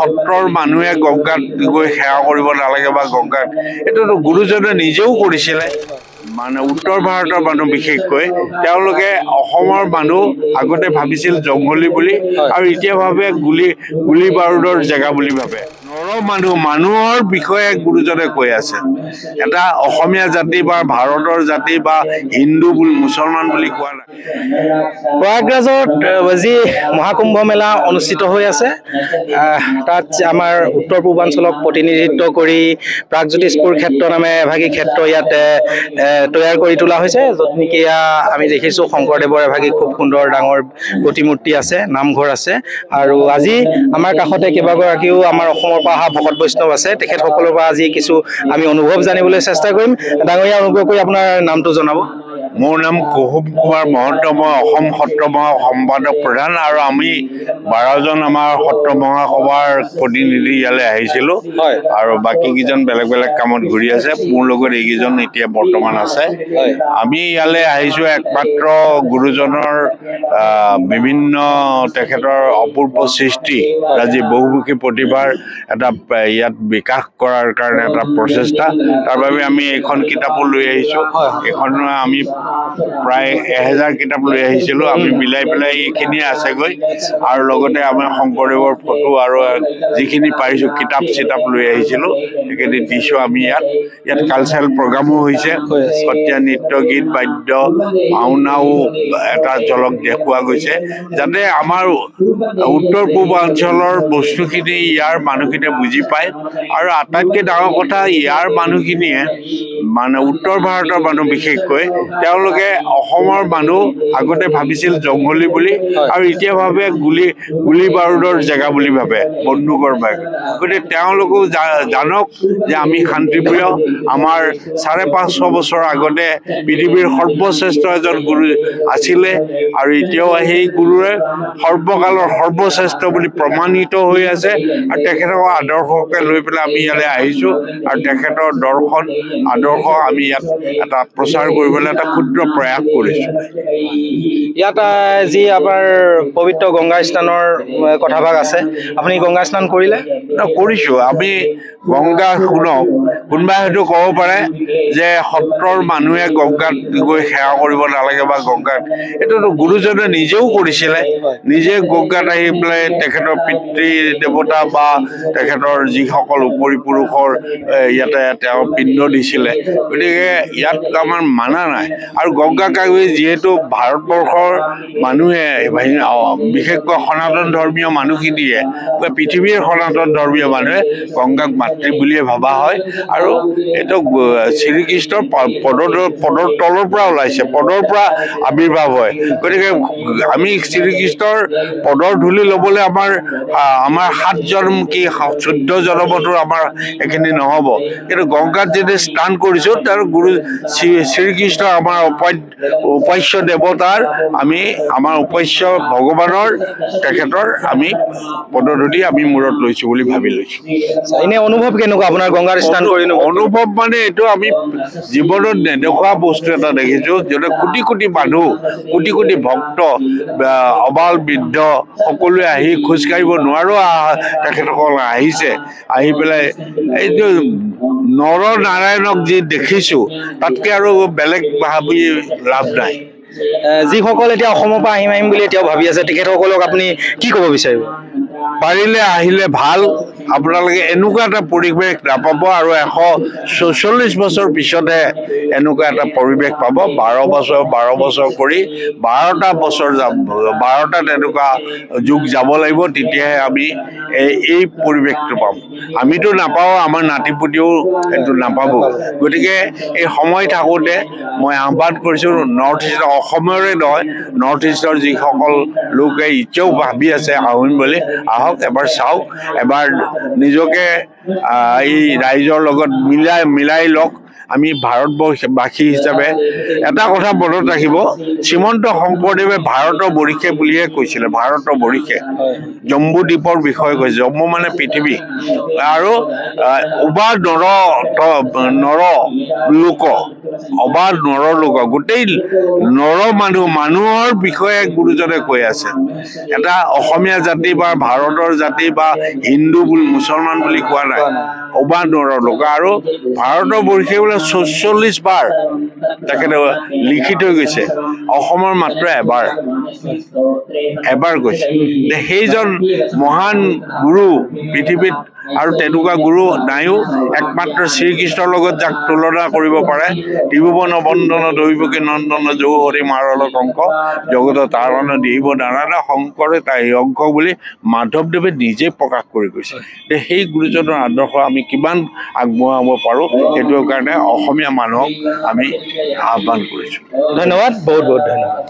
সত্ৰৰ মানুহে গংগাত গৈ সেৱা কৰিব নালাগে বা গংগাত এইটোতো গুৰুজনে নিজেও কৰিছিলে মানে উত্তৰ ভাৰতৰ মানুহ বিশেষকৈ তেওঁলোকে অসমৰ মানুহ আগতে ভাবিছিল জংঘলী বুলি আৰু এতিয়া ভাবে গুলি বাৰুদৰ জেগা বুলি ভাবে মানুহৰ বিষয়ে গুৰুজনে কৈ আছে এটা অসমীয়া জাতি বা ভাৰতৰ জাতি বা হিন্দু বুলি মুছলমান বুলি কোৱা নাই প্ৰয়াগৰাজত যি মহাকুম্ভ মেলা অনুষ্ঠিত হৈ আছে তাত আমাৰ উত্তৰ পূৰ্বাঞ্চলক প্ৰতিনিধিত্ব কৰি প্ৰাগজ্যোতিষপুৰ ক্ষেত্ৰ নামে এভাগী ক্ষেত্ৰ ইয়াতে তৈয়াৰ কৰি তোলা হৈছে য'ত নেকি আমি দেখিছোঁ শংকৰদেৱৰ এভাগী খুব সুন্দৰ ডাঙৰ প্ৰতিমূৰ্তি আছে নামঘৰ আছে আৰু আজি আমাৰ কাষতে কেইবাগৰাকীও আমাৰ অসমৰ পৰা অহা ভকত বৈষ্ণৱ আছে তেখেতসকলৰ পৰা আজি কিছু আমি অনুভৱ জানিবলৈ চেষ্টা কৰিম ডাঙৰীয়া অনুগ্ৰহ কৰি আপোনাৰ নামটো জনাব মোৰ নাম কুহুম কুমাৰ মহন্ত মই অসম সত্ৰ মহাসম্পাদক প্ৰধান আৰু আমি 12জন আমাৰ সত্ৰ মহাসভাৰ প্ৰতিনিধি ইয়ালৈ আহিছিলোঁ আৰু বাকীকেইজন বেলেগ বেলেগ কামত ঘূৰি আছে মোৰ লগত এইকেইজন এতিয়া বৰ্তমান আছে আমি ইয়ালৈ আহিছোঁ একমাত্ৰ গুৰুজনৰ বিভিন্ন তেখেতৰ অপূৰ্ব সৃষ্টি আজি বহুমুখী প্ৰতিভাৰ এটা ইয়াত বিকাশ কৰাৰ কাৰণে এটা প্ৰচেষ্টা তাৰ বাবে আমি এইখন কিতাপো লৈ আহিছোঁ এইখন আমি প্ৰায় 1000 কিতাপ লৈ আহিছিলোঁ আমি মিলাই পেলাই এইখিনিয়ে আছেগৈ আৰু লগতে আমাৰ শংকৰদেৱৰ ফটো আৰু যিখিনি পাৰিছোঁ কিতাপ চিতাপ লৈ আহিছিলোঁ সেইখিনি দিছোঁ আমি ইয়াত কালচাৰেল প্ৰগ্ৰামো হৈছে সত্ৰীয়া নৃত্য গীত বাদ্য ভাওনাও এটা ঝলক দেখুওৱা গৈছে যাতে আমাৰ উত্তৰ পূৰ্বাঞ্চলৰ বস্তুখিনি ইয়াৰ মানুহখিনিয়ে বুজি পায় আৰু আটাইতকৈ ডাঙৰ কথা ইয়াৰ মানুহখিনিয়ে মানে উত্তৰ ভাৰতৰ মানুহ বিশেষকৈ তেওঁলোকে অসমৰ মানুহ আগতে ভাবিছিল জংঘলী বুলি আৰু এতিয়া ভাবে গুলি বাৰুদৰ জেগা বুলি ভাবে বন্দুকৰ ভাগ গতিকে তেওঁলোকো জানক যে আমি শান্তিপ্ৰিয় আমাৰ 550 বছৰ আগতে পৃথিৱীৰ সৰ্বশ্ৰেষ্ঠ এজন গুৰু আছিলে আৰু এতিয়াও সেই গুৰুৱে সৰ্বকালৰ সৰ্বশ্ৰেষ্ঠ বুলি প্ৰমাণিত হৈ আছে আৰু তেখেতৰ আদৰ্শকে লৈ পেলাই আমি ইয়ালৈ আহিছোঁ আৰু তেখেতৰ দৰ্শন আদৰ্শ আমি ইয়াত এটা প্ৰচাৰ কৰিবলৈ এটা ক্ষুদ্ৰ প্ৰয়াস কৰিছোঁ ইয়াত যি আমাৰ পবিত্ৰ গংগা স্নানৰ কথাভাগ আছে আপুনি গংগা স্নান কৰিলে কৰিছোঁ আমি গংগা শুনক কোনোবাই হয়তো ক'ব পাৰে যে সত্ৰৰ মানুহে গংগাত গৈ সেৱা কৰিব নালাগে বা গংগাত এইটোতো গুৰুজনে নিজেও কৰিছিলে নিজে গংগাত আহি পেলাই তেখেতৰ পিতৃ দেৱতা বা তেখেতৰ যিসকল উপৰি পুৰুষৰ ইয়াতে তেওঁ পিণ্ড দিছিলে গতিকে ইয়াত আমাৰ মানা নাই আৰু গংগা কাকৰি যিহেতু ভাৰতবৰ্ষৰ মানুহে বিশেষকৈ সনাতন ধৰ্মীয় মানুহখিনিয়ে পৃথিৱীৰ সনাতন ধৰ্মীয় মানুহে গংগাক মাতৃ বুলিয়ে ভবা হয় আৰু এইটো শ্ৰীকৃষ্ণৰ পদৰ তলৰ পৰা ওলাইছে পদৰ পৰা আৱিৰ্ভাৱ হয় গতিকে আমি শ্ৰীকৃষ্ণৰ পদৰ ধূলি ল'বলৈ আমাৰ 7 জন্ম কি 14 জন্মতো আমাৰ এইখিনি নহ'ব কিন্তু গংগাত যদি স্নান কৰিছোঁ তাৰ গুৰু শ্ৰীকৃষ্ণ আমাৰ উপাস্য দেৱতাৰ আমি আমাৰ উপাস্য ভগৱানৰ তেখেতৰ আমি পদধূলি আমি মূৰত লৈছোঁ বুলি ভাবি লৈছোঁ এনে অনুভৱ কেনেকুৱা আপোনাৰ গংগাৰ স্নান কৰি অনুভৱ মানে এইটো আমি জীৱনত নেদেখোৱা বস্তু এটা দেখিছোঁ য'তে কোটি কোটি মানুহ কোটি কোটি ভক্ত অবাল বৃদ্ধ সকলোৱে আহি খোজকাঢ়িব নোৱাৰো তেখেতসকল আহিছে আহি পেলাই এইটো নৰনাৰায়ণক যি দেখিছোঁ তাতকৈ আৰু বেলেগ ভাবি লাভ নাই যিসকল এতিয়া অসমৰ পৰা আহিম বুলি এতিয়াও ভাবি আছে তেখেতসকলক আপুনি কি ক'ব বিচাৰিব পাৰিলে আহিলে ভাল আপোনালোকে এনেকুৱা এটা পৰিৱেশ নাপাব আৰু 144 বছৰ পিছতহে এনেকুৱা এটা পৰিৱেশ পাব 12 বছৰ কৰি 12টা বছৰ 12টা তেনেকুৱা যুগ যাব লাগিব তেতিয়াহে আমি এই পৰিৱেশটো পাম আমিতো নাপাওঁ আমাৰ নাতিপুতিও এইটো নাপাব গতিকে এই সময় থাকোঁতে মই আহ্বান কৰিছোঁ নৰ্থ ইষ্ট অসমৰে নহয় নৰ্থ ইষ্টৰ যিসকল লোকে এতিয়াও ভাবি আছে আহিম বুলি আহক এবাৰ চাওক এবাৰ নিজকে এই ৰাইজৰ লগত মিলাই লওক আমি ভাৰতবাসী হিচাপে এটা কথা মনত ৰাখিব শ্ৰীমন্ত শংকৰদেৱে ভাৰতৰ বৰিষে বুলিহে কৈছিলে ভাৰতৰ বৰিষে জম্বু দ্বীপৰ বিষয়ে কৈছে জম্বু মানে পৃথিৱী আৰু উবা নৰ লোক অবাধ নৰলোক গোটেই মানুহৰ বিষয়ে গুৰুজনে কৈ আছে এটা অসমীয়া জাতি বা ভাৰতৰ জাতি বা হিন্দু বুলি মুছলমান বুলি কোৱা নাই অবাধ নৰলোক আৰু ভাৰতবৰ্ষে বোলে ৪৪ বাৰ তেখেতে লিখি থৈ গৈছে অসমৰ মাত্ৰ এবাৰ কৈছে সেইজন মহান গুৰু পৃথিৱীত আৰু তেনেকুৱা গুৰু নাইও একমাত্ৰ শ্ৰীকৃষ্ণৰ লগত যাক তুলনা কৰিব পাৰে ত্ৰিভুৱন বন্দন দৈৱকী নন্দন জৌহৰি মাৰল কংক জগত তাৰণ দেৱ নাৰায়ণ শংকৰে তাই অংক বুলি মাধৱদেৱে নিজে প্ৰকাশ কৰি গৈছে সেই গুৰুজনৰ আদৰ্শ আমি কিমান আগবঢ়াব পাৰোঁ সেইটোৰ কাৰণে অসমীয়া মানুহক আমি আহ্বান কৰিছোঁ ধন্যবাদ বহুত বহুত ধন্যবাদ